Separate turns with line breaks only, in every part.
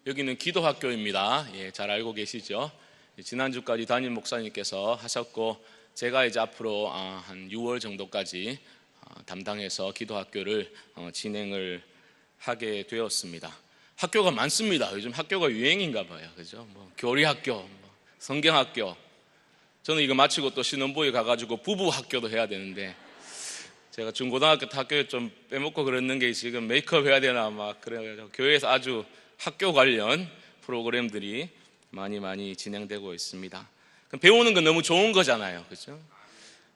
여기는 기도학교입니다. 잘 알고 계시죠? 지난주까지 담임 목사님께서 하셨고, 제가 이제 앞으로 한 6월 정도까지 담당해서 기도학교를 진행을 하게 되었습니다. 학교가 많습니다. 요즘 학교가 유행인가 봐요. 그죠? 교리학교, 성경학교. 저는 이거 마치고 또 신혼부에 가가지고 부부학교도 해야 되는데, 제가 중고등학교 때 학교에 좀 빼먹고 그랬는 게 지금 메이크업 해야 되나 막 그래가지고 교회에서 아주 학교 관련 프로그램들이 많이 진행되고 있습니다. 배우는 건 너무 좋은 거잖아요. 그죠?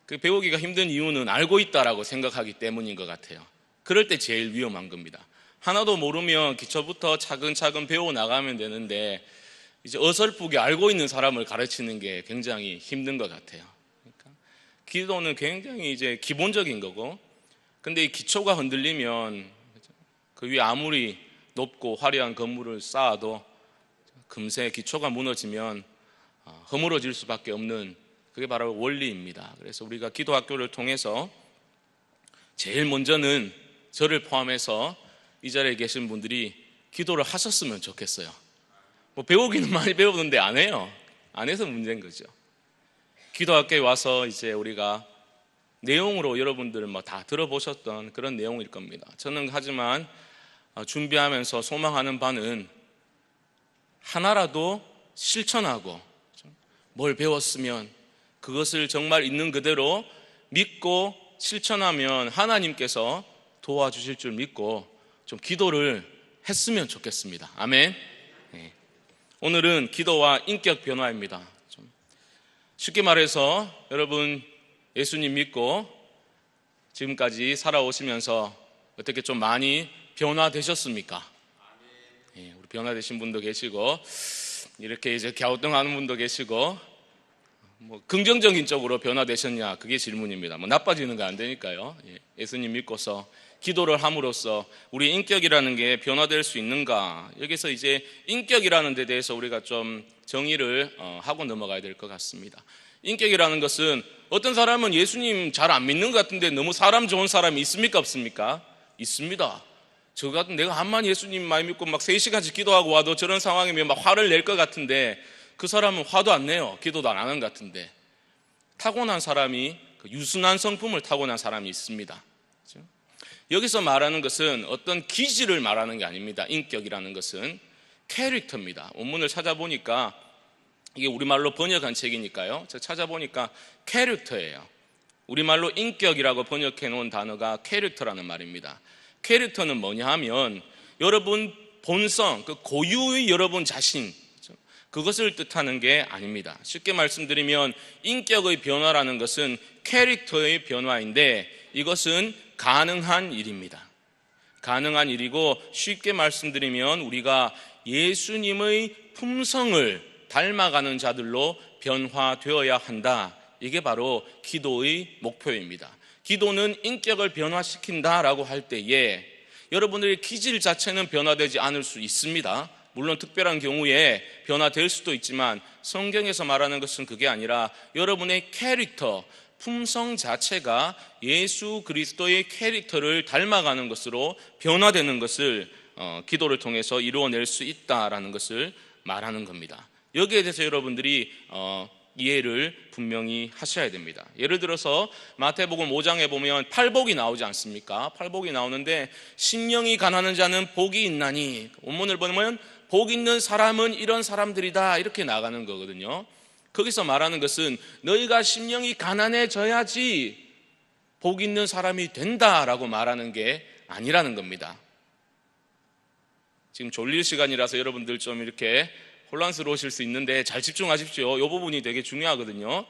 그 배우기가 힘든 이유는 알고 있다라고 생각하기 때문인 것 같아요. 그럴 때 제일 위험한 겁니다. 하나도 모르면 기초부터 차근차근 배워 나가면 되는데, 이제 어설프게 알고 있는 사람을 가르치는 게 굉장히 힘든 것 같아요. 그러니까 기도는 굉장히 이제 기본적인 거고, 근데 이 기초가 흔들리면 그 위에 아무리 높고 화려한 건물을 쌓아도 금세 기초가 무너지면 허물어질 수밖에 없는, 그게 바로 원리입니다. 그래서 우리가 기도학교를 통해서 제일 먼저는 저를 포함해서 이 자리에 계신 분들이 기도를 하셨으면 좋겠어요. 배우기는 많이 배우는데 안 해요. 안 해서 문제인 거죠. 기도학교에 와서 이제 우리가 내용으로 여러분들은 다 들어보셨던 그런 내용일 겁니다. 저는 하지만 준비하면서 소망하는 바는 하나라도 실천하고, 뭘 배웠으면 그것을 정말 있는 그대로 믿고 실천하면 하나님께서 도와주실 줄 믿고 좀 기도를 했으면 좋겠습니다. 아멘. 네. 오늘은 기도와 인격 변화입니다. 쉽게 말해서 여러분, 예수님 믿고 지금까지 살아오시면서 어떻게 좀 많이 변화되셨습니까? 예, 우리 변화되신 분도 계시고, 이렇게 이제 갸우뚱하는 분도 계시고, 긍정적인 쪽으로 변화되셨냐, 그게 질문입니다. 나빠지는 거 안 되니까요. 예수님 믿고서 기도를 함으로써 우리 인격이라는 게 변화될 수 있는가, 여기서 이제 인격이라는 데 대해서 우리가 좀 정의를 하고 넘어가야 될 것 같습니다. 인격이라는 것은, 어떤 사람은 예수님 잘 안 믿는 것 같은데 너무 사람 좋은 사람이 있습니까, 없습니까? 있습니다. 저 같은, 내가 암만 예수님 많이 믿고 3시간씩 기도하고 와도 저런 상황이면 화를 낼 것 같은데, 그 사람은 화도 안 내요. 기도도 안 하는 것 같은데. 타고난 사람이, 유순한 성품을 타고난 사람이 있습니다. 그렇죠? 여기서 말하는 것은 어떤 기질을 말하는 게 아닙니다. 인격이라는 것은 캐릭터입니다. 원문을 찾아보니까, 이게 우리말로 번역한 책이니까요, 제가 찾아보니까 캐릭터예요. 우리말로 인격이라고 번역해 놓은 단어가 캐릭터라는 말입니다. 캐릭터는 뭐냐 하면, 여러분 본성, 그 고유의 여러분 자신, 그것을 뜻하는 게 아닙니다. 쉽게 말씀드리면 인격의 변화라는 것은 캐릭터의 변화인데, 이것은 가능한 일입니다. 가능한 일이고, 쉽게 말씀드리면 우리가 예수님의 품성을 닮아가는 자들로 변화되어야 한다. 이게 바로 기도의 목표입니다. 기도는 인격을 변화시킨다라고 할 때에 여러분들의 기질 자체는 변화되지 않을 수 있습니다. 물론 특별한 경우에 변화될 수도 있지만, 성경에서 말하는 것은 그게 아니라 여러분의 캐릭터, 품성 자체가 예수 그리스도의 캐릭터를 닮아가는 것으로 변화되는 것을 기도를 통해서 이루어낼 수 있다라는 것을 말하는 겁니다. 여기에 대해서 여러분들이 이해를 분명히 하셔야 됩니다. 예를 들어서 마태복음 5장에 보면 팔복이 나오지 않습니까? 팔복이 나오는데, 심령이 가난한 자는 복이 있나니, 원문을 보면 복 있는 사람은 이런 사람들이다, 이렇게 나가는 거거든요. 거기서 말하는 것은 너희가 심령이 가난해져야지 복 있는 사람이 된다라고 말하는 게 아니라는 겁니다. 지금 졸릴 시간이라서 여러분들 좀 이렇게 혼란스러우실 수 있는데 잘 집중하십시오. 이 부분이 되게 중요하거든요.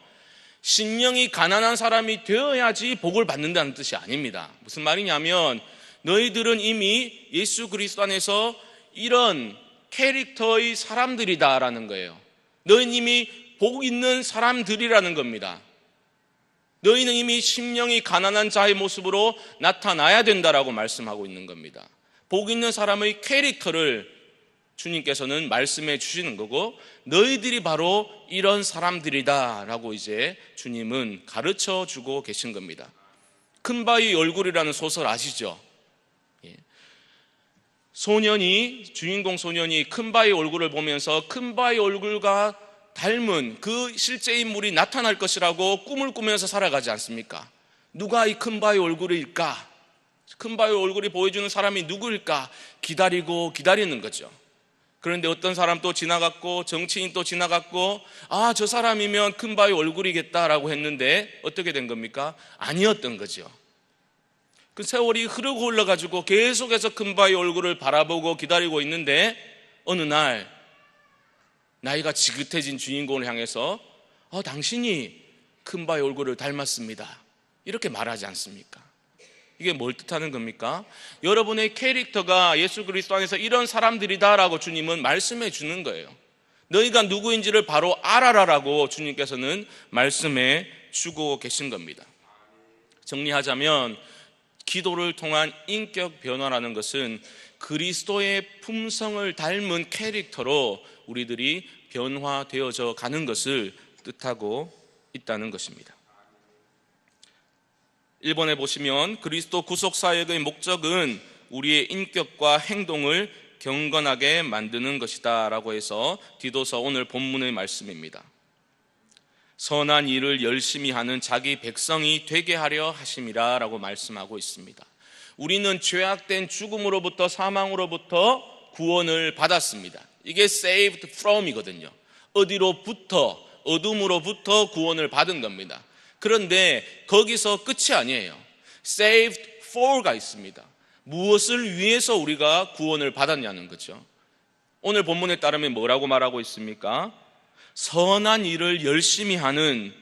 심령이 가난한 사람이 되어야지 복을 받는다는 뜻이 아닙니다. 무슨 말이냐면, 너희들은 이미 예수 그리스도 안에서 이런 캐릭터의 사람들이다라는 거예요. 너희는 이미 복 있는 사람들이라는 겁니다. 너희는 이미 심령이 가난한 자의 모습으로 나타나야 된다라고 말씀하고 있는 겁니다. 복 있는 사람의 캐릭터를 주님께서는 말씀해 주시는 거고, 너희들이 바로 이런 사람들이다 라고 이제 주님은 가르쳐 주고 계신 겁니다. 큰 바위 얼굴이라는 소설 아시죠? 주인공 소년이 큰바의 얼굴을 보면서 큰바의 얼굴과 닮은 그 실제 인물이 나타날 것이라고 꿈을 꾸면서 살아가지 않습니까? 누가 이 큰바의 얼굴일까? 큰바의 얼굴이 보여주는 사람이 누구일까? 기다리고 기다리는 거죠. 그런데 어떤 사람 또 지나갔고, 정치인 또 지나갔고, 저 사람이면 큰바의 얼굴이겠다라고 했는데 어떻게 된 겁니까? 아니었던 거죠. 그 세월이 흐르고 흘러가지고 계속해서 큰바의 얼굴을 바라보고 기다리고 있는데 어느 날 나이가 지긋해진 주인공을 향해서 당신이 큰바의 얼굴을 닮았습니다, 이렇게 말하지 않습니까? 이게 뭘 뜻하는 겁니까? 여러분의 캐릭터가 예수 그리스도 안에서 이런 사람들이다라고 주님은 말씀해 주는 거예요. 너희가 누구인지를 바로 알아라라고 주님께서는 말씀해 주고 계신 겁니다. 정리하자면 기도를 통한 인격 변화라는 것은 그리스도의 품성을 닮은 캐릭터로 우리들이 변화되어져 가는 것을 뜻하고 있다는 것입니다. 1번에 보시면 그리스도 구속사역의 목적은 우리의 인격과 행동을 경건하게 만드는 것이다 라고 해서 디도서 오늘 본문의 말씀입니다. 선한 일을 열심히 하는 자기 백성이 되게 하려 하심이라 라고 말씀하고 있습니다. 우리는 죄악된 죽음으로부터 사망으로부터 구원을 받았습니다. 이게 saved from이거든요. 어디로부터, 어둠으로부터 구원을 받은 겁니다. 그런데 거기서 끝이 아니에요. saved for가 있습니다. 무엇을 위해서 우리가 구원을 받았냐는 거죠. 오늘 본문에 따르면 뭐라고 말하고 있습니까? 선한 일을 열심히 하는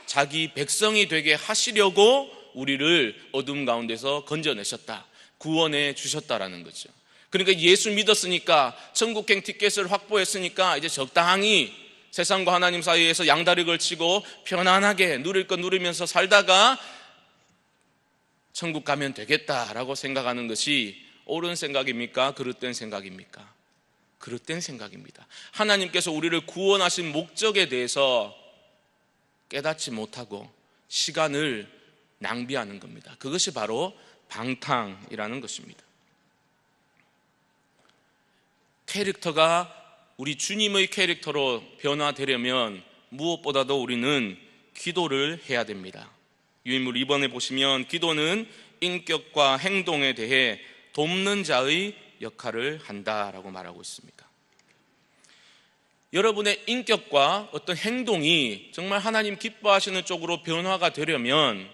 자기 백성이 되게 하시려고 우리를 어둠 가운데서 건져내셨다, 구원해 주셨다라는 거죠. 그러니까 예수 믿었으니까, 천국행 티켓을 확보했으니까 이제 적당히 세상과 하나님 사이에서 양다리 걸치고 편안하게 누릴 것 누리면서 살다가 천국 가면 되겠다라고 생각하는 것이 옳은 생각입니까? 그릇된 생각입니까? 그릇된 생각입니다. 하나님께서 우리를 구원하신 목적에 대해서 깨닫지 못하고 시간을 낭비하는 겁니다. 그것이 바로 방탕이라는 것입니다. 캐릭터가 우리 주님의 캐릭터로 변화되려면 무엇보다도 우리는 기도를 해야 됩니다. 유인물 2번에 보시면 기도는 인격과 행동에 대해 돕는 자의 역할을 한다라고 말하고 있습니다. 여러분의 인격과 어떤 행동이 정말 하나님 기뻐하시는 쪽으로 변화가 되려면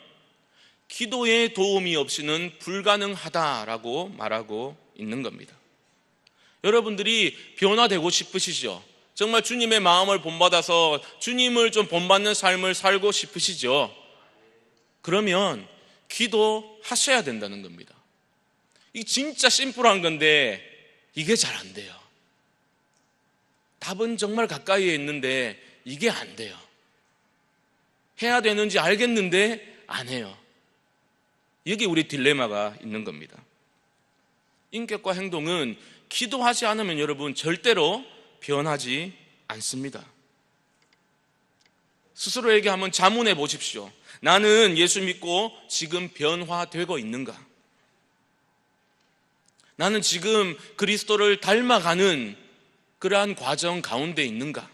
기도의 도움이 없이는 불가능하다라고 말하고 있는 겁니다. 여러분들이 변화되고 싶으시죠? 정말 주님의 마음을 본받아서 주님을 좀 본받는 삶을 살고 싶으시죠? 그러면 기도하셔야 된다는 겁니다. 이게 진짜 심플한 건데 이게 잘 안 돼요. 답은 정말 가까이에 있는데 이게 안 돼요. 해야 되는지 알겠는데 안 해요. 여기 우리 딜레마가 있는 겁니다. 인격과 행동은 기도하지 않으면 여러분 절대로 변하지 않습니다. 스스로에게 한번 자문해 보십시오. 나는 예수 믿고 지금 변화되고 있는가? 나는 지금 그리스도를 닮아가는 그러한 과정 가운데 있는가?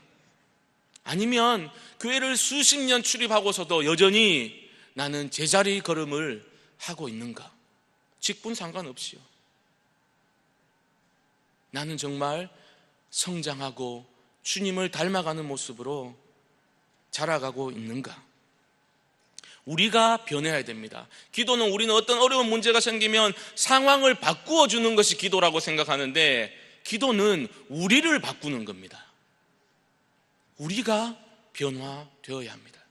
아니면 교회를 수십 년 출입하고서도 여전히 나는 제자리 걸음을 하고 있는가? 직분 상관없이요. 나는 정말 성장하고 주님을 닮아가는 모습으로 자라가고 있는가? 우리가 변해야 됩니다. 기도는 우리는 어떤 어려운 문제가 생기면 상황을 바꾸어 주는 것이 기도라고 생각하는데 기도는 우리를 바꾸는 겁니다. 우리가 변화되어야 합니다.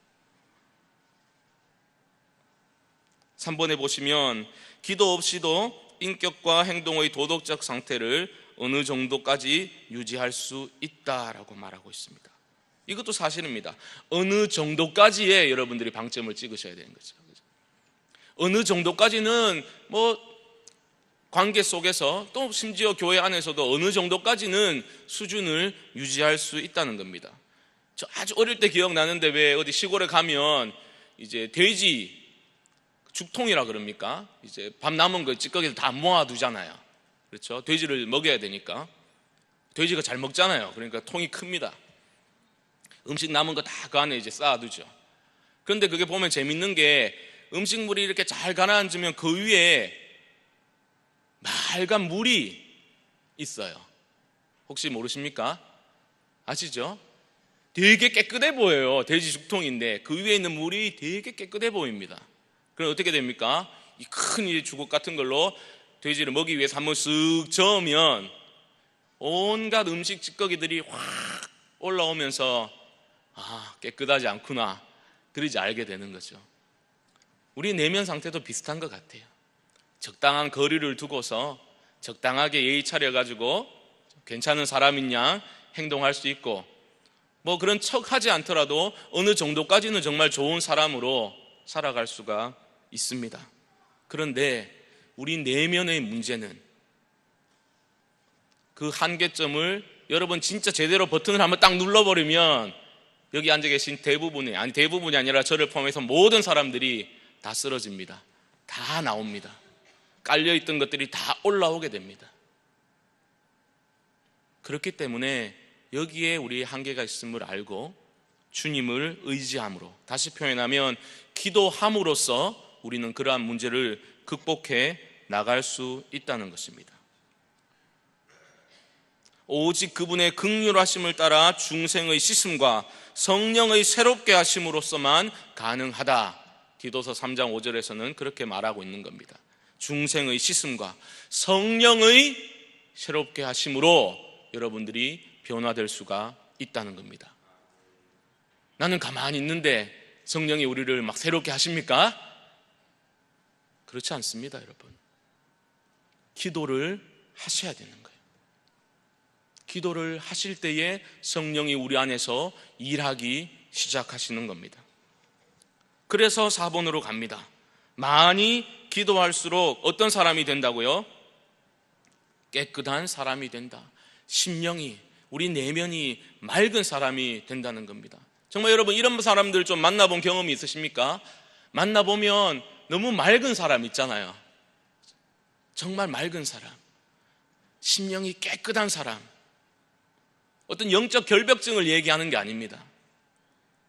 3번에 보시면 기도 없이도 인격과 행동의 도덕적 상태를 어느 정도까지 유지할 수 있다라고 말하고 있습니다. 이것도 사실입니다. 어느 정도까지에 여러분들이 방점을 찍으셔야 되는 거죠. 어느 정도까지는 관계 속에서 또 심지어 교회 안에서도 어느 정도까지는 수준을 유지할 수 있다는 겁니다. 저 아주 어릴 때 기억나는데 왜 어디 시골에 가면 이제 돼지 죽통이라 그럽니까? 이제 밥 남은 거 찌꺼기를 다 모아두잖아요. 그렇죠? 돼지를 먹여야 되니까. 돼지가 잘 먹잖아요. 그러니까 통이 큽니다. 음식 남은 거 다 그 안에 이제 쌓아두죠. 그런데 그게 보면 재밌는 게 음식물이 이렇게 잘 가라앉으면 그 위에 맑은 물이 있어요. 혹시 모르십니까? 아시죠? 되게 깨끗해 보여요. 돼지 죽통인데 그 위에 있는 물이 되게 깨끗해 보입니다. 그럼 어떻게 됩니까? 이 큰 주걱 같은 걸로 돼지를 먹이기 위해서 한번 쓱 저으면 온갖 음식 찌꺼기들이 확 올라오면서 깨끗하지 않구나, 그러지 알게 되는 거죠. 우리 내면 상태도 비슷한 것 같아요. 적당한 거리를 두고서 적당하게 예의 차려가지고 괜찮은 사람인 양 행동할 수 있고, 뭐 그런 척 하지 않더라도 어느 정도까지는 정말 좋은 사람으로 살아갈 수가 있습니다. 그런데 우리 내면의 문제는 그 한계점을 여러분 진짜 제대로 버튼을 한번 딱 눌러버리면 여기 앉아 계신 대부분이 아니라 저를 포함해서 모든 사람들이 다 쓰러집니다. 다 나옵니다. 깔려있던 것들이 다 올라오게 됩니다. 그렇기 때문에 여기에 우리의 한계가 있음을 알고 주님을 의지함으로, 다시 표현하면 기도함으로써 우리는 그러한 문제를 극복해 나갈 수 있다는 것입니다. 오직 그분의 긍휼하심을 따라 중생의 씻음과 성령의 새롭게 하심으로서만 가능하다. 디도서 3장 5절에서는 그렇게 말하고 있는 겁니다. 중생의 씻음과 성령의 새롭게 하심으로 여러분들이 변화될 수가 있다는 겁니다. 나는 가만히 있는데 성령이 우리를 막 새롭게 하십니까? 그렇지 않습니다, 여러분. 기도를 하셔야 되는 거예요. 기도를 하실 때에 성령이 우리 안에서 일하기 시작하시는 겁니다. 그래서 4번으로 갑니다. 많이 기도할수록 어떤 사람이 된다고요? 깨끗한 사람이 된다. 심령이, 우리 내면이 맑은 사람이 된다는 겁니다. 정말 여러분 이런 사람들 좀 만나본 경험이 있으십니까? 만나보면 너무 맑은 사람 있잖아요. 정말 맑은 사람, 심령이 깨끗한 사람, 어떤 영적 결벽증을 얘기하는 게 아닙니다.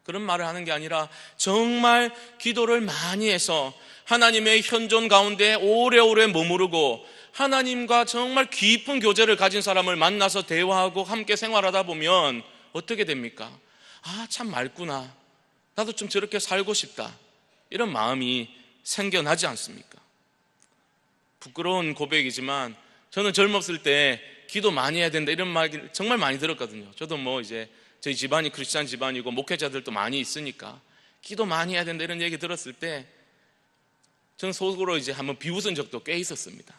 그런 말을 하는 게 아니라 정말 기도를 많이 해서 하나님의 현존 가운데 오래오래 머무르고 하나님과 정말 깊은 교제를 가진 사람을 만나서 대화하고 함께 생활하다 보면 어떻게 됩니까? 참 맑구나, 나도 좀 저렇게 살고 싶다, 이런 마음이 생겨나지 않습니까? 부끄러운 고백이지만 저는 젊었을 때 기도 많이 해야 된다 이런 말 정말 많이 들었거든요. 저도 뭐 이제 저희 집안이 크리스찬 집안이고 목회자들도 많이 있으니까 기도 많이 해야 된다 이런 얘기 들었을 때 저는 속으로 이제 한번 비웃은 적도 꽤 있었습니다.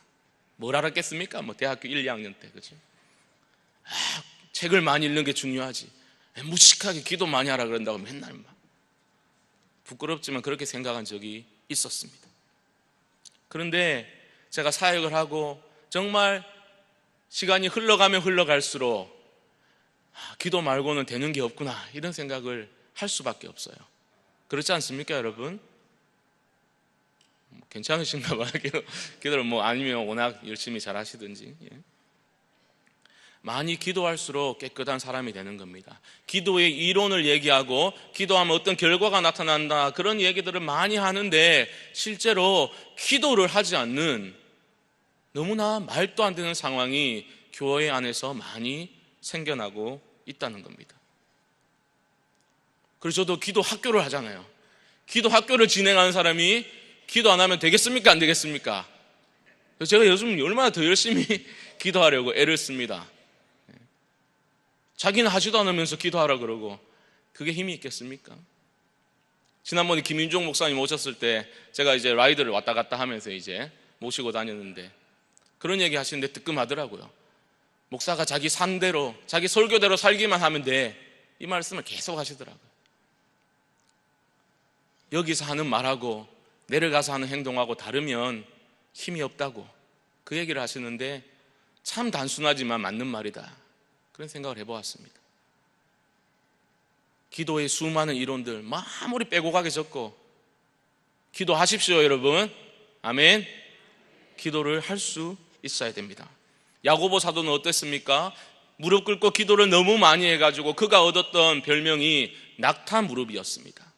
뭘 알았겠습니까? 뭐 대학교 1, 2학년 때, 그죠? 책을 많이 읽는 게 중요하지, 무식하게 기도 많이 하라 그런다고 맨날 막 부끄럽지만 그렇게 생각한 적이 있었습니다. 그런데 제가 사역을 하고 정말 시간이 흘러가면 흘러갈수록 기도 말고는 되는 게 없구나 이런 생각을 할 수밖에 없어요. 그렇지 않습니까, 여러분? 괜찮으신가 봐요. 기도를 뭐 아니면 워낙 열심히 잘 하시든지. 많이 기도할수록 깨끗한 사람이 되는 겁니다. 기도의 이론을 얘기하고 기도하면 어떤 결과가 나타난다 그런 얘기들을 많이 하는데 실제로 기도를 하지 않는 너무나 말도 안 되는 상황이 교회 안에서 많이 생겨나고 있다는 겁니다. 그래서 저도 기도 학교를 하잖아요. 기도 학교를 진행하는 사람이 기도 안 하면 되겠습니까? 안 되겠습니까? 그래서 제가 요즘 얼마나 더 열심히 기도하려고 애를 씁니다. 자기는 하지도 않으면서 기도하라 그러고 그게 힘이 있겠습니까? 지난번에 김윤종 목사님 오셨을 때 제가 이제 라이드를 왔다 갔다 하면서 이제 모시고 다녔는데 그런 얘기 하시는데 뜨끔하더라고요. 목사가 자기 산대로 자기 설교대로 살기만 하면 돼, 이 말씀을 계속 하시더라고요. 여기서 하는 말하고 내려가서 하는 행동하고 다르면 힘이 없다고 그 얘기를 하시는데 참 단순하지만 맞는 말이다, 그런 생각을 해보았습니다. 기도의 수많은 이론들 아무리 빼고 가게 적고 기도하십시오, 여러분. 아멘. 기도를 할 수 있어야 됩니다. 야고보 사도는 어땠습니까? 무릎 꿇고 기도를 너무 많이 해가지고 그가 얻었던 별명이 낙타 무릎이었습니다.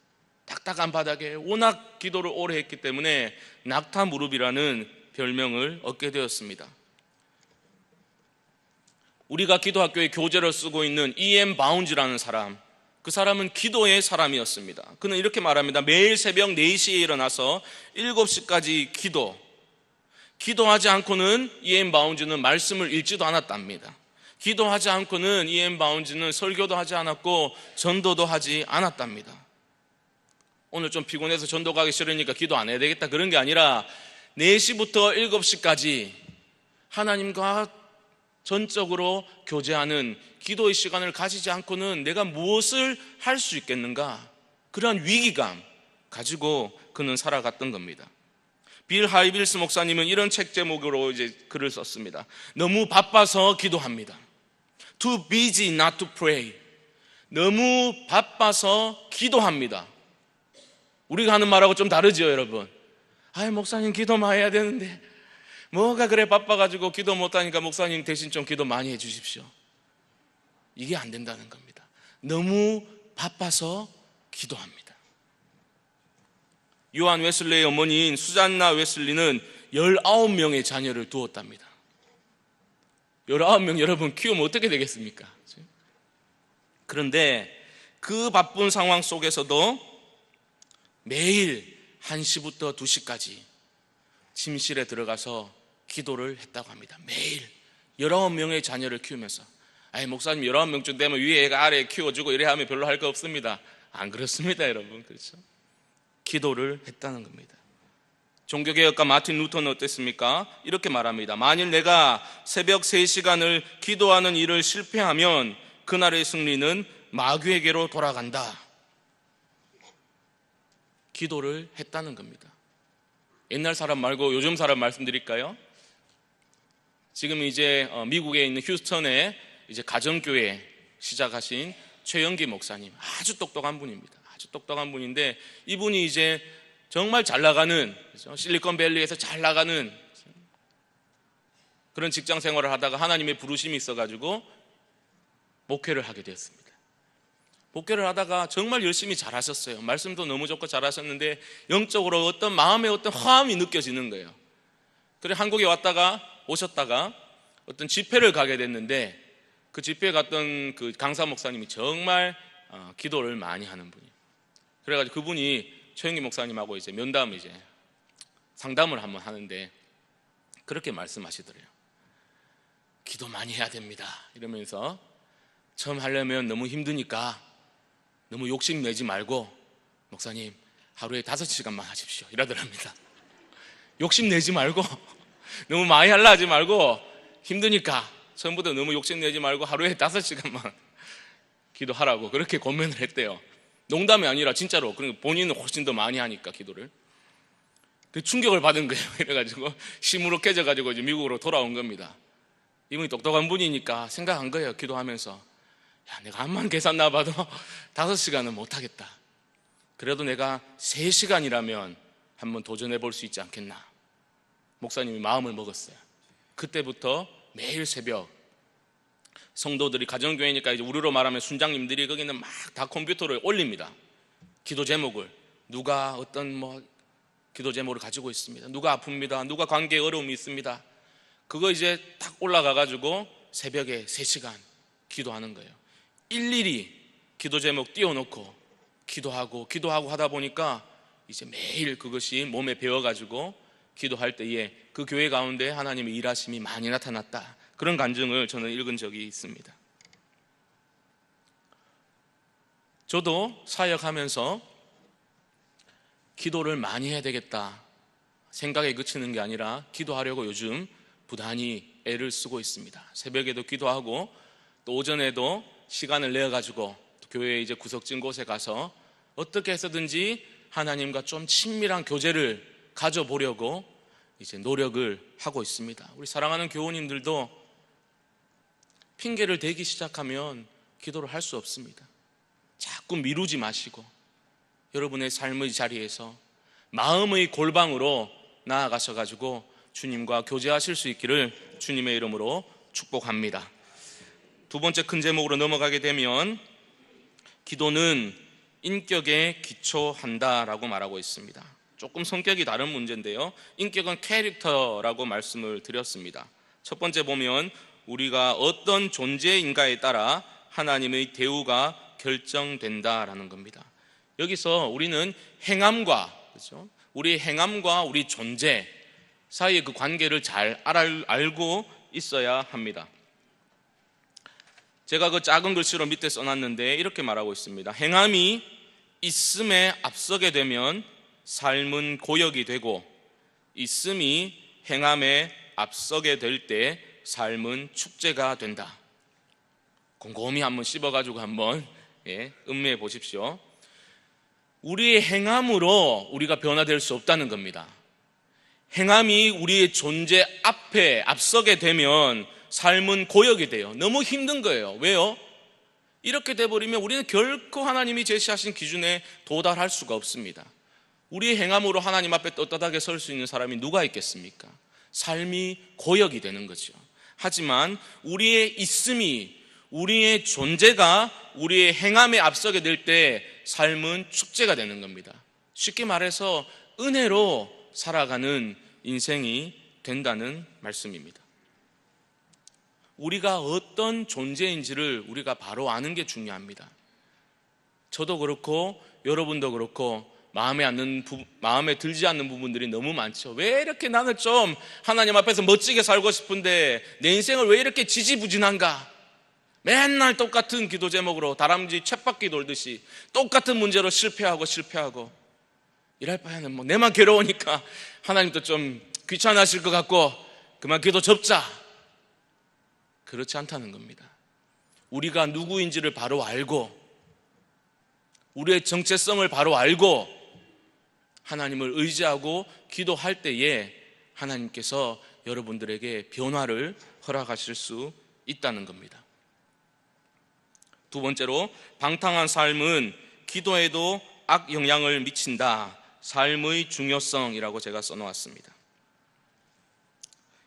딱딱한 바닥에 워낙 기도를 오래 했기 때문에 낙타 무릎이라는 별명을 얻게 되었습니다. 우리가 기도학교에 교재를 쓰고 있는 E.M. 바운즈라는 사람, 그 사람은 기도의 사람이었습니다. 그는 이렇게 말합니다. 매일 새벽 4시에 일어나서 7시까지 기도하지 않고는 E.M. 바운즈는 말씀을 읽지도 않았답니다. 기도하지 않고는 E.M. 바운즈는 설교도 하지 않았고 전도도 하지 않았답니다. 오늘 좀 피곤해서 전도 가기 싫으니까 기도 안 해야 되겠다, 그런 게 아니라 4시부터 7시까지 하나님과 전적으로 교제하는 기도의 시간을 가지지 않고는 내가 무엇을 할 수 있겠는가, 그러한 위기감 가지고 그는 살아갔던 겁니다. 빌 하이빌스 목사님은 이런 책 제목으로 이제 글을 썼습니다. 너무 바빠서 기도합니다. Too busy not to pray. 너무 바빠서 기도합니다. 우리가 하는 말하고 좀 다르죠, 여러분? 아이, 목사님 기도만 해야 되는데 뭐가 그래 바빠가지고 기도 못하니까 목사님 대신 좀 기도 많이 해주십시오. 이게 안 된다는 겁니다. 너무 바빠서 기도합니다. 요한 웨슬리의 어머니인 수잔나 웨슬리는 19명의 자녀를 두었답니다. 19명 여러분 키우면 어떻게 되겠습니까? 그런데 그 바쁜 상황 속에서도 매일 1시부터 2시까지 침실에 들어가서 기도를 했다고 합니다. 매일 19명의 자녀를 키우면서. 아니, 목사님 19명쯤 되면 위에 애가 아래 키워주고 이래 하면 별로 할 거 없습니다. 안 그렇습니다, 여러분. 그렇죠? 기도를 했다는 겁니다. 종교개혁가 마틴 루터는 어땠습니까? 이렇게 말합니다. 만일 내가 새벽 3시간을 기도하는 일을 실패하면 그날의 승리는 마귀에게로 돌아간다. 기도를 했다는 겁니다. 옛날 사람 말고 요즘 사람 말씀드릴까요? 지금 이제 미국에 있는 휴스턴에 이제 가정교회 시작하신 최영기 목사님, 아주 똑똑한 분입니다. 아주 똑똑한 분인데 이분이 이제 정말 잘 나가는, 실리콘밸리에서 잘 나가는 그런 직장 생활을 하다가 하나님의 부르심이 있어가지고 목회를 하게 되었습니다. 목회를 하다가 정말 열심히 잘하셨어요. 말씀도 너무 좋고 잘하셨는데 영적으로 어떤 마음에 어떤 화음이 느껴지는 거예요. 그래 한국에 오셨다가 어떤 집회를 가게 됐는데 그 집회에 갔던 그 강사 목사님이 정말 기도를 많이 하는 분이에요. 그래가지고 그분이 최영기 목사님하고 이제 면담을 이제 상담을 한번 하는데 그렇게 말씀하시더래요. 기도 많이 해야 됩니다. 이러면서 처음 하려면 너무 힘드니까 너무 욕심내지 말고 목사님 하루에 5시간만 하십시오 이러더랍니다. 욕심내지 말고 너무 많이 하려 하지 말고 힘드니까 처음부터 너무 욕심내지 말고 하루에 5시간만 기도하라고 그렇게 권면을 했대요. 농담이 아니라 진짜로. 그러니까 본인은 훨씬 더 많이 하니까 기도를. 충격을 받은 거예요. 이래가지고 시무룩해져가지고 이제 미국으로 돌아온 겁니다. 이분이 똑똑한 분이니까 생각한 거예요. 기도하면서 야, 내가 암만 계산 나봐도 5시간은 못하겠다. 그래도 내가 3시간이라면 한번 도전해 볼 수 있지 않겠나. 목사님이 마음을 먹었어요. 그때부터 매일 새벽 성도들이, 가정교회니까 이제 우리로 말하면 순장님들이 거기는 막 다 컴퓨터를 올립니다. 기도 제목을, 누가 어떤 기도 제목을 가지고 있습니다. 누가 아픕니다. 누가 관계에 어려움이 있습니다. 그거 이제 딱 올라가가지고 새벽에 3시간 기도하는 거예요. 일일이 기도 제목 띄워놓고 기도하고 하다 보니까 이제 매일 그것이 몸에 배워가지고 기도할 때에 그 교회 가운데 하나님의 일하심이 많이 나타났다. 그런 간증을 저는 읽은 적이 있습니다. 저도 사역하면서 기도를 많이 해야 되겠다 생각에 그치는 게 아니라 기도하려고 요즘 부단히 애를 쓰고 있습니다. 새벽에도 기도하고 또 오전에도 시간을 내어가지고 교회 이제 구석진 곳에 가서 어떻게 해서든지 하나님과 좀 친밀한 교제를 가져보려고 이제 노력을 하고 있습니다. 우리 사랑하는 교우님들도 핑계를 대기 시작하면 기도를 할 수 없습니다. 자꾸 미루지 마시고 여러분의 삶의 자리에서 마음의 골방으로 나아가셔가지고 주님과 교제하실 수 있기를 주님의 이름으로 축복합니다. 두 번째 큰 제목으로 넘어가게 되면 기도는 인격에 기초한다라고 말하고 있습니다. 조금 성격이 다른 문제인데요, 인격은 캐릭터라고 말씀을 드렸습니다. 첫 번째 보면 우리가 어떤 존재인가에 따라 하나님의 대우가 결정된다라는 겁니다. 여기서 우리는 행함과, 그렇죠? 우리 행함과 우리 존재 사이의 그 관계를 잘 알고 있어야 합니다. 제가 그 작은 글씨로 밑에 써놨는데 이렇게 말하고 있습니다. 행함이 있음에 앞서게 되면 삶은 고역이 되고, 있음이 행함에 앞서게 될 때 삶은 축제가 된다. 곰곰이 한번 씹어가지고 한번 음미해 보십시오. 우리의 행함으로 우리가 변화될 수 없다는 겁니다. 행함이 우리의 존재 앞에 앞서게 되면 삶은 고역이 돼요. 너무 힘든 거예요. 왜요? 이렇게 돼버리면 우리는 결코 하나님이 제시하신 기준에 도달할 수가 없습니다. 우리의 행함으로 하나님 앞에 떳떳하게 설 수 있는 사람이 누가 있겠습니까? 삶이 고역이 되는 거죠. 하지만 우리의 있음이, 우리의 존재가 우리의 행함에 앞서게 될 때 삶은 축제가 되는 겁니다. 쉽게 말해서 은혜로 살아가는 인생이 된다는 말씀입니다. 우리가 어떤 존재인지를 우리가 바로 아는 게 중요합니다. 저도 그렇고 여러분도 그렇고 마음에 들지 않는 부분들이 너무 많죠. 왜 이렇게 나는 좀 하나님 앞에서 멋지게 살고 싶은데 내 인생을 왜 이렇게 지지부진한가? 맨날 똑같은 기도 제목으로 다람쥐 쳇바퀴 돌듯이 똑같은 문제로 실패하고 이럴 바에는 뭐 내만 괴로우니까 하나님도 좀 귀찮아하실 것 같고 그만 기도 접자. 그렇지 않다는 겁니다. 우리가 누구인지를 바로 알고 우리의 정체성을 바로 알고 하나님을 의지하고 기도할 때에 하나님께서 여러분들에게 변화를 허락하실 수 있다는 겁니다. 두 번째로, 방탕한 삶은 기도에도 악영향을 미친다. 삶의 중요성이라고 제가 써놓았습니다.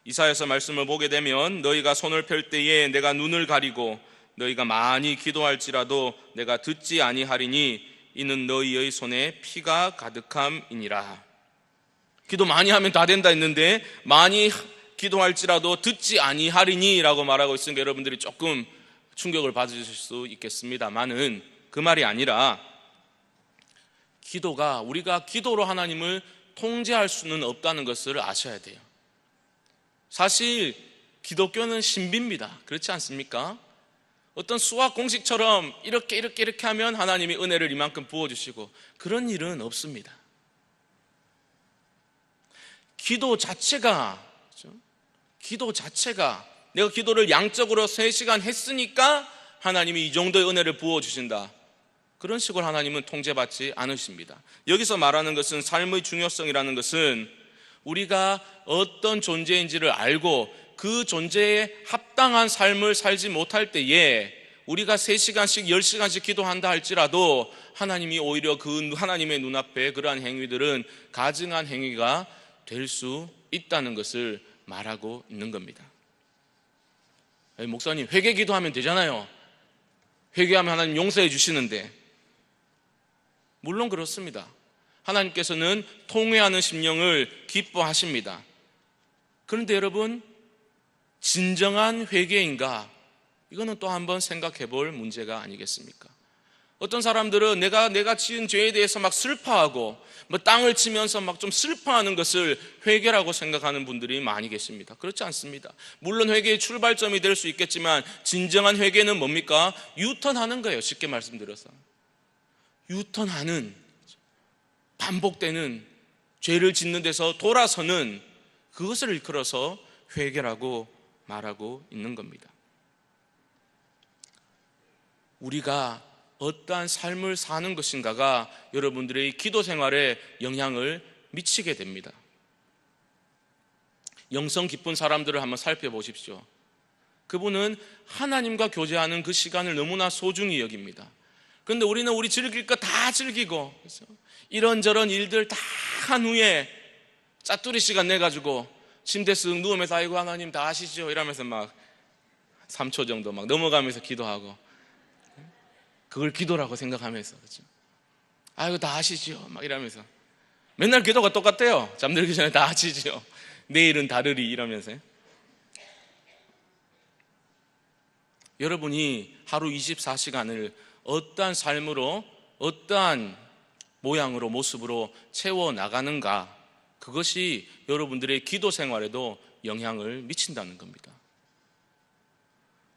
이사야서 말씀을 보게 되면 너희가 손을 펼 때에 내가 눈을 가리고 너희가 많이 기도할지라도 내가 듣지 아니하리니 이는 너희의 손에 피가 가득함이니라. 기도 많이 하면 다 된다 했는데 많이 기도할지라도 듣지 아니하리니 라고 말하고 있으니까 여러분들이 조금 충격을 받으실 수 있겠습니다만은 그 말이 아니라 기도가, 우리가 기도로 하나님을 통제할 수는 없다는 것을 아셔야 돼요. 사실 기독교는 신비입니다. 그렇지 않습니까? 어떤 수학 공식처럼 이렇게 하면 하나님이 은혜를 이만큼 부어주시고 그런 일은 없습니다. 기도 자체가 내가 기도를 양적으로 3시간 했으니까 하나님이 이 정도의 은혜를 부어주신다. 그런 식으로 하나님은 통제받지 않으십니다. 여기서 말하는 것은 삶의 중요성이라는 것은 우리가 어떤 존재인지를 알고 그 존재에 합당한 삶을 살지 못할 때에 우리가 3시간씩 10시간씩 기도한다 할지라도 하나님이 오히려 그 하나님의 눈앞에 그러한 행위들은 가증한 행위가 될 수 있다는 것을 말하고 있는 겁니다. 목사님, 회개 기도하면 되잖아요. 회개하면 하나님 용서해 주시는데. 물론 그렇습니다. 하나님께서는 통회하는 심령을 기뻐하십니다. 그런데 여러분, 진정한 회개인가? 이거는 또 한번 생각해 볼 문제가 아니겠습니까? 어떤 사람들은 내가 지은 죄에 대해서 막 슬퍼하고 땅을 치면서 막 좀 슬퍼하는 것을 회개라고 생각하는 분들이 많이 계십니다. 그렇지 않습니다. 물론 회개의 출발점이 될 수 있겠지만 진정한 회개는 뭡니까? 유턴하는 거예요. 쉽게 말씀드려서 유턴하는, 반복되는, 죄를 짓는 데서 돌아서는, 그것을 일컬어서 회개라고 말하고 있는 겁니다. 우리가 어떠한 삶을 사는 것인가가 여러분들의 기도 생활에 영향을 미치게 됩니다. 영성 깊은 사람들을 한번 살펴보십시오. 그분은 하나님과 교제하는 그 시간을 너무나 소중히 여깁니다. 그런데 우리는 우리 즐길 거 다 즐기고 이런저런 일들 다 한 후에 짜투리 시간 내가지고 침대 쓱 누우면서 아이고 하나님 다 아시죠? 이러면서 막 3초 정도 막 넘어가면서 기도하고, 그걸 기도라고 생각하면서, 그렇죠? 이거 다 아시지요? 막 이러면서 맨날 기도가 똑같대요. 잠들기 전에 다 아시지요? 내일은 다르리 이러면서요. 여러분이 하루 24시간을 어떠한 삶으로, 어떠한 모양으로, 모습으로 채워나가는가, 그것이 여러분들의 기도 생활에도 영향을 미친다는 겁니다.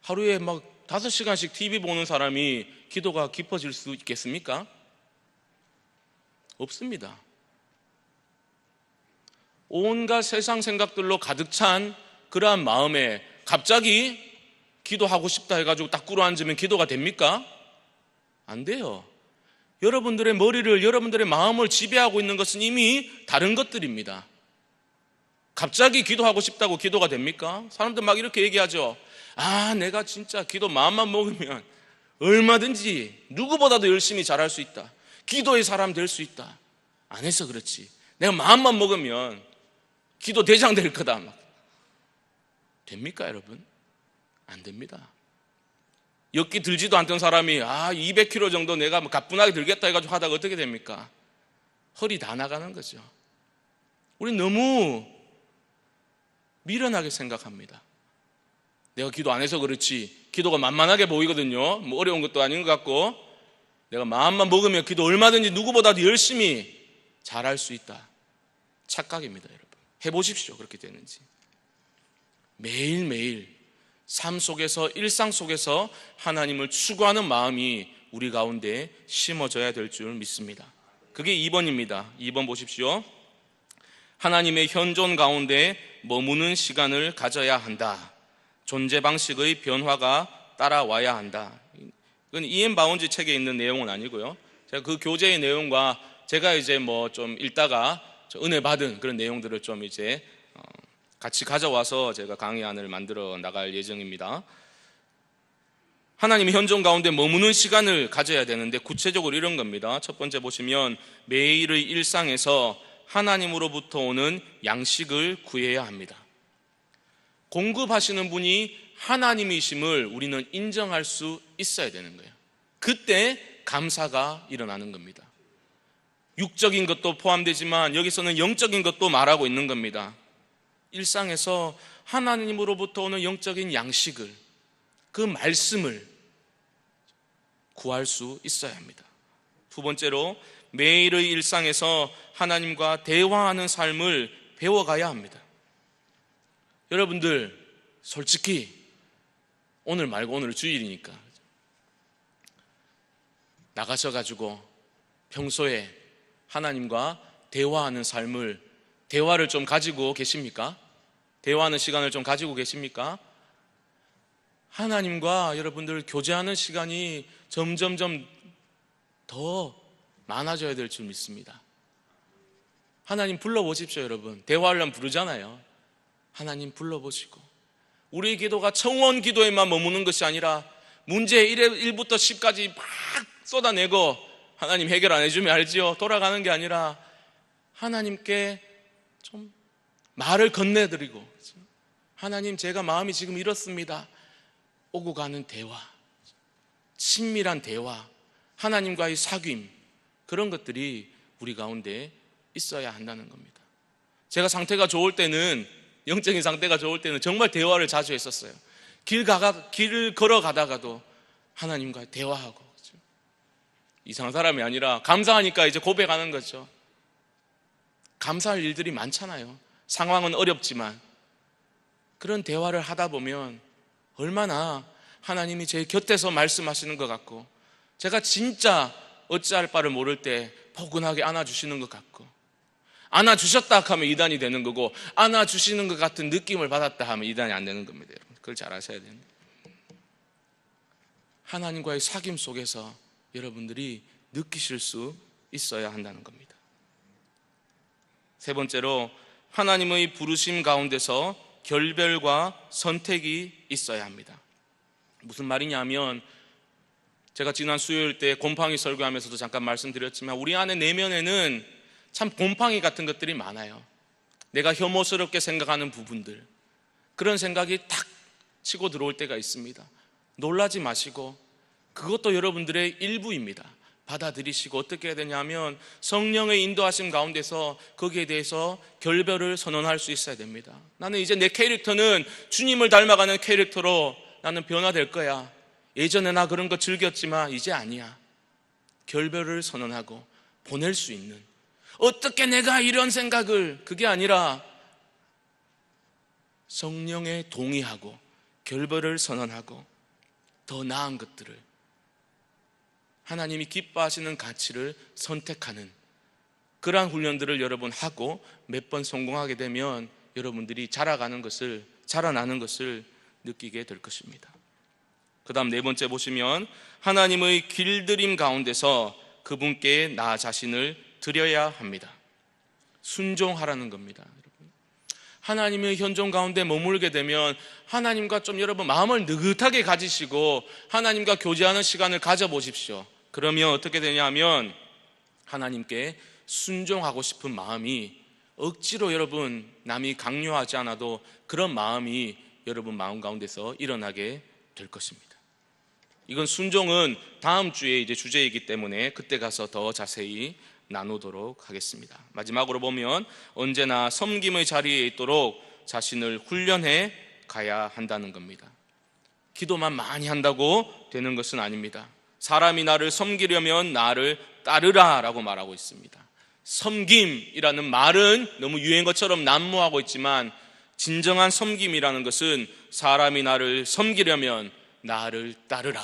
하루에 막 5시간씩 TV 보는 사람이 기도가 깊어질 수 있겠습니까? 없습니다. 온갖 세상 생각들로 가득 찬 그러한 마음에 갑자기 기도하고 싶다 해가지고 딱 꿇어앉으면 기도가 됩니까? 안 돼요. 여러분들의 머리를, 여러분들의 마음을 지배하고 있는 것은 이미 다른 것들입니다. 갑자기 기도하고 싶다고 기도가 됩니까? 사람들 막 이렇게 얘기하죠. 내가 진짜 기도 마음만 먹으면 얼마든지 누구보다도 열심히 잘할 수 있다. 기도의 사람 될 수 있다. 안 해서 그렇지. 내가 마음만 먹으면 기도 대장 될 거다. 막. 됩니까, 여러분? 안 됩니다. 엮기 들지도 않던 사람이 200kg 정도 내가 가뿐하게 들겠다 해가지고 하다가 어떻게 됩니까? 허리 다 나가는 거죠. 우리 너무 미련하게 생각합니다. 내가 기도 안 해서 그렇지. 기도가 만만하게 보이거든요. 뭐 어려운 것도 아닌 것 같고, 내가 마음만 먹으면 기도 얼마든지 누구보다도 열심히 잘할 수 있다. 착각입니다, 여러분. 해보십시오, 그렇게 되는지. 매일매일 삶 속에서, 일상 속에서 하나님을 추구하는 마음이 우리 가운데 심어져야 될 줄 믿습니다. 그게 2번입니다. 2번 보십시오. 하나님의 현존 가운데 머무는 시간을 가져야 한다. 존재 방식의 변화가 따라와야 한다. 이건 이엠 바운지 책에 있는 내용은 아니고요. 제가 그 교재의 내용과 제가 이제 뭐 좀 읽다가 은혜 받은 그런 내용들을 좀 이제 같이 가져와서 제가 강의안을 만들어 나갈 예정입니다. 하나님의 현존 가운데 머무는 시간을 가져야 되는데 구체적으로 이런 겁니다. 첫 번째 보시면 매일의 일상에서 하나님으로부터 오는 양식을 구해야 합니다. 공급하시는 분이 하나님이심을 우리는 인정할 수 있어야 되는 거예요. 그때 감사가 일어나는 겁니다. 육적인 것도 포함되지만 여기서는 영적인 것도 말하고 있는 겁니다. 일상에서 하나님으로부터 오는 영적인 양식을, 그 말씀을 구할 수 있어야 합니다. 두 번째로 매일의 일상에서 하나님과 대화하는 삶을 배워가야 합니다. 여러분들 솔직히 오늘 말고 오늘 주일이니까 나가셔가지고 평소에 하나님과 대화하는 삶을, 대화를 좀 가지고 계십니까? 대화하는 시간을 좀 가지고 계십니까? 하나님과 여러분들 교제하는 시간이 점점점 더 많아져야 될 줄 믿습니다. 하나님 불러보십시오, 여러분. 대화하려면 부르잖아요. 하나님 불러보시고, 우리의 기도가 청원 기도에만 머무는 것이 아니라 문제 1부터 10까지 막 쏟아내고 하나님 해결 안 해주면 알지요? 돌아가는 게 아니라 하나님께 좀 말을 건네드리고, 하나님 제가 마음이 지금 이렇습니다. 오고 가는 대화, 친밀한 대화, 하나님과의 사귐, 그런 것들이 우리 가운데 있어야 한다는 겁니다. 제가 상태가 좋을 때는, 영적인 상태가 좋을 때는 정말 대화를 자주 했었어요. 길을 걸어가다가도 하나님과 대화하고, 그렇죠? 이상한 사람이 아니라 감사하니까 이제 고백하는 거죠. 감사할 일들이 많잖아요. 상황은 어렵지만 그런 대화를 하다 보면 얼마나 하나님이 제 곁에서 말씀하시는 것 같고, 제가 진짜 어찌할 바를 모를 때 포근하게 안아주시는 것 같고, 안아주셨다 하면 이단이 되는 거고, 안아주시는 것 같은 느낌을 받았다 하면 이단이 안 되는 겁니다. 여러분, 그걸 잘 아셔야 됩니다. 하나님과의 사귐 속에서 여러분들이 느끼실 수 있어야 한다는 겁니다. 세 번째로 하나님의 부르심 가운데서 결별과 선택이 있어야 합니다. 무슨 말이냐면, 제가 지난 수요일 때 곰팡이 설교하면서도 잠깐 말씀드렸지만 우리 안에 내면에는 참 곰팡이 같은 것들이 많아요. 내가 혐오스럽게 생각하는 부분들, 그런 생각이 탁 치고 들어올 때가 있습니다. 놀라지 마시고 그것도 여러분들의 일부입니다. 받아들이시고 어떻게 해야 되냐면 성령의 인도하심 가운데서 거기에 대해서 결별을 선언할 수 있어야 됩니다. 나는 이제 내 캐릭터는 주님을 닮아가는 캐릭터로 나는 변화될 거야. 예전에 나 그런 거 즐겼지만 이제 아니야. 결별을 선언하고 보낼 수 있는, 어떻게 내가 이런 생각을, 그게 아니라 성령에 동의하고 결별을 선언하고 더 나은 것들을, 하나님이 기뻐하시는 가치를 선택하는 그러한 훈련들을 여러분 하고 몇 번 성공하게 되면 여러분들이 자라나는 것을 느끼게 될 것입니다. 그 다음 네 번째 보시면 하나님의 길들임 가운데서 그분께 나 자신을 드려야 합니다. 순종하라는 겁니다. 여러분, 하나님의 현존 가운데 머물게 되면 하나님과 좀 여러분 마음을 느긋하게 가지시고 하나님과 교제하는 시간을 가져보십시오. 그러면 어떻게 되냐면 하나님께 순종하고 싶은 마음이 억지로 여러분 남이 강요하지 않아도 그런 마음이 여러분 마음 가운데서 일어나게 될 것입니다. 이건 순종은 다음 주에 이제 주제이기 때문에 그때 가서 더 자세히 나누도록 하겠습니다. 마지막으로 보면 언제나 섬김의 자리에 있도록 자신을 훈련해 가야 한다는 겁니다. 기도만 많이 한다고 되는 것은 아닙니다. 사람이 나를 섬기려면 나를 따르라 라고 말하고 있습니다. 섬김이라는 말은 너무 유행어처럼 난무하고 있지만 진정한 섬김이라는 것은 사람이 나를 섬기려면 나를 따르라,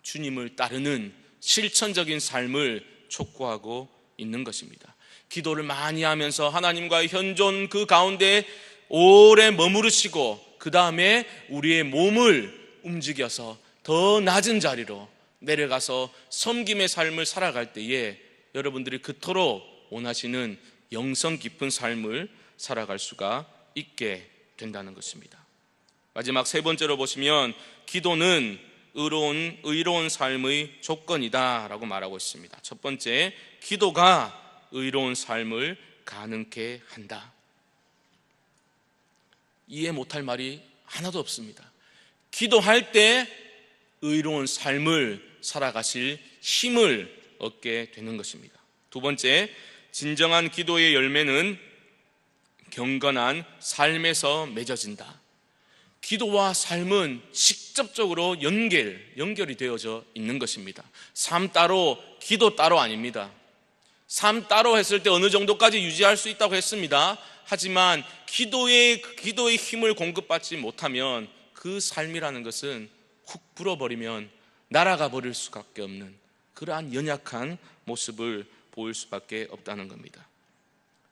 주님을 따르는 실천적인 삶을 촉구하고 있는 것입니다. 기도를 많이 하면서 하나님과의 현존 그 가운데 오래 머무르시고 그 다음에 우리의 몸을 움직여서 더 낮은 자리로 내려가서 섬김의 삶을 살아갈 때에 여러분들이 그토록 원하시는 영성 깊은 삶을 살아갈 수가 있게 된다는 것입니다. 마지막 세 번째로 보시면 기도는 의로운 삶의 조건이다 라고 말하고 있습니다. 첫 번째, 기도가 의로운 삶을 가능케 한다. 이해 못할 말이 하나도 없습니다. 기도할 때 의로운 삶을 살아가실 힘을 얻게 되는 것입니다. 두 번째, 진정한 기도의 열매는 경건한 삶에서 맺어진다. 기도와 삶은 직접적으로 연결이 되어져 있는 것입니다. 삶 따로, 기도 따로 아닙니다. 삶 따로 했을 때 어느 정도까지 유지할 수 있다고 했습니다. 하지만 기도의 힘을 공급받지 못하면 그 삶이라는 것은 훅 불어버리면 날아가 버릴 수밖에 없는 그러한 연약한 모습을 보일 수밖에 없다는 겁니다.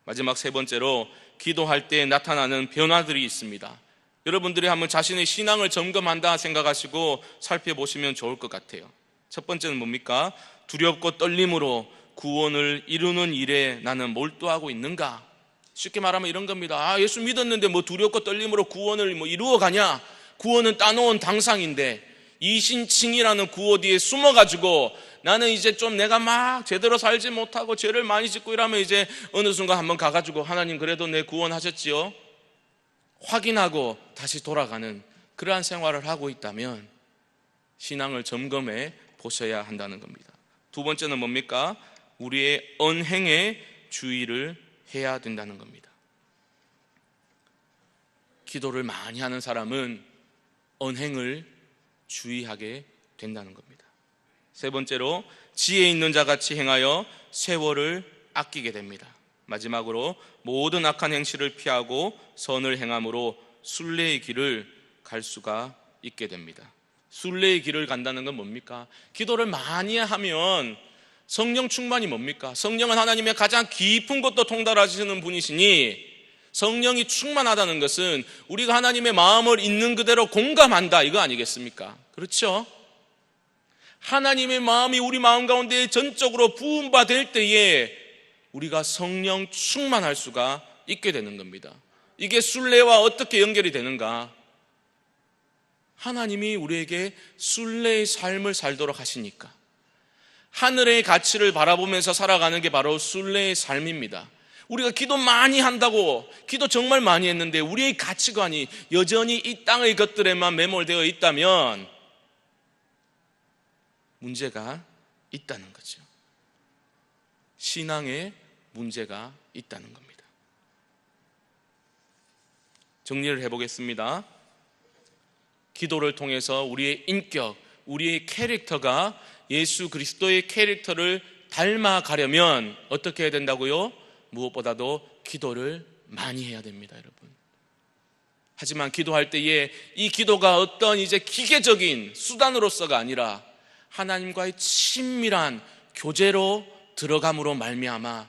마지막 세 번째로 기도할 때 나타나는 변화들이 있습니다. 여러분들이 한번 자신의 신앙을 점검한다 생각하시고 살펴보시면 좋을 것 같아요. 첫 번째는 뭡니까? 두렵고 떨림으로 구원을 이루는 일에 나는 몰두하고 있는가? 쉽게 말하면 이런 겁니다. 예수 믿었는데 뭐 두렵고 떨림으로 구원을 이루어가냐? 구원은 따놓은 당상인데 이신칭이라는 구호 뒤에 숨어가지고 나는 이제 좀 내가 막 제대로 살지 못하고 죄를 많이 짓고 이러면 이제 어느 순간 한번 가가지고 하나님 그래도 내 구원하셨지요? 확인하고 다시 돌아가는 그러한 생활을 하고 있다면 신앙을 점검해 보셔야 한다는 겁니다. 두 번째는 뭡니까? 우리의 언행에 주의를 해야 된다는 겁니다. 기도를 많이 하는 사람은 언행을 주의하게 된다는 겁니다. 세 번째로 지혜 있는 자같이 행하여 세월을 아끼게 됩니다. 마지막으로 모든 악한 행실을 피하고 선을 행함으로 순례의 길을 갈 수가 있게 됩니다. 순례의 길을 간다는 건 뭡니까? 기도를 많이 하면 성령 충만이 뭡니까? 성령은 하나님의 가장 깊은 것도 통달하시는 분이시니 성령이 충만하다는 것은 우리가 하나님의 마음을 있는 그대로 공감한다 이거 아니겠습니까? 그렇죠? 하나님의 마음이 우리 마음 가운데 전적으로 부음받을 때에 우리가 성령 충만할 수가 있게 되는 겁니다. 이게 순례와 어떻게 연결이 되는가? 하나님이 우리에게 순례의 삶을 살도록 하시니까 하늘의 가치를 바라보면서 살아가는 게 바로 순례의 삶입니다. 우리가 기도 많이 한다고, 기도 정말 많이 했는데 우리의 가치관이 여전히 이 땅의 것들에만 매몰되어 있다면 문제가 있다는 거죠. 신앙에 문제가 있다는 겁니다. 정리를 해보겠습니다. 기도를 통해서 우리의 인격, 우리의 캐릭터가 예수 그리스도의 캐릭터를 닮아가려면 어떻게 해야 된다고요? 무엇보다도 기도를 많이 해야 됩니다, 여러분. 하지만 기도할 때에 이 기도가 어떤 이제 기계적인 수단으로서가 아니라 하나님과의 친밀한 교제로 들어감으로 말미암아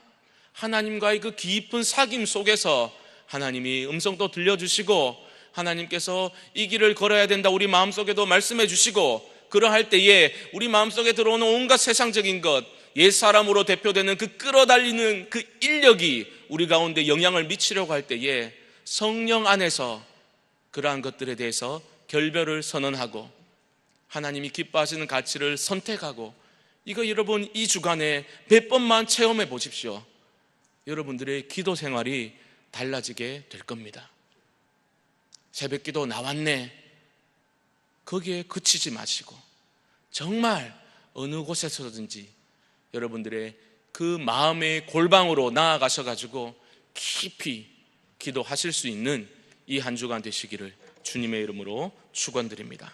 하나님과의 그 깊은 사귐 속에서 하나님이 음성도 들려주시고 하나님께서 이 길을 걸어야 된다 우리 마음속에도 말씀해 주시고, 그러할 때에 우리 마음속에 들어오는 온갖 세상적인 것, 옛사람으로 대표되는 그 끌어달리는 그 인력이 우리 가운데 영향을 미치려고 할 때에 성령 안에서 그러한 것들에 대해서 결별을 선언하고 하나님이 기뻐하시는 가치를 선택하고, 이거 여러분 이 주간에 몇 번만 체험해 보십시오. 여러분들의 기도 생활이 달라지게 될 겁니다. 새벽기도 나왔네, 거기에 그치지 마시고 정말 어느 곳에서든지 여러분들의 그 마음의 골방으로 나아가셔가지고 깊이 기도하실 수 있는 이 한 주간 되시기를 주님의 이름으로 축원드립니다.